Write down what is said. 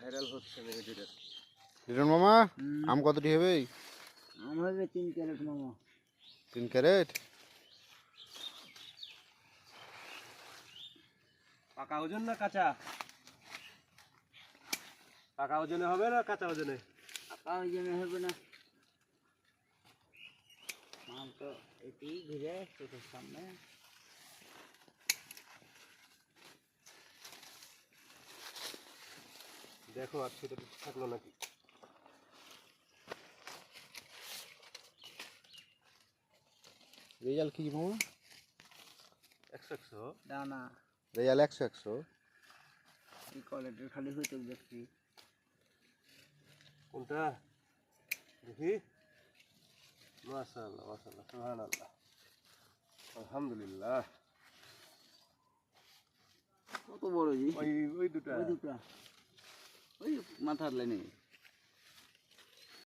Viral হচ্ছে না ভিডিওটা। লিটন মামা আম কতটি হবে? আম হবে 3 ক্যারেট মামা। 3 ক্যারেট? পাকা ওজন না কাঁচা? পাকা ওজনে হবে না কাঁচা ওজনে? পাকা ওজনে হবে না। মাল তো এটি ঘিরে চোখের সামনে। দেখো আর সেটা থাকলো নাকি। রেজাল্ট কি মামা? 100 দানা রেজাল্ট 100 এই কোয়ালিটির খালি হইতে দেখছি। কোনটা দেখি? মাশাআল্লাহ মাশাআল্লাহ সুবহানাল্লাহ আলহামদুলিল্লাহ। কত বড় জি? ওই দুটা ওই দুটা ওই মাথার লাইনে।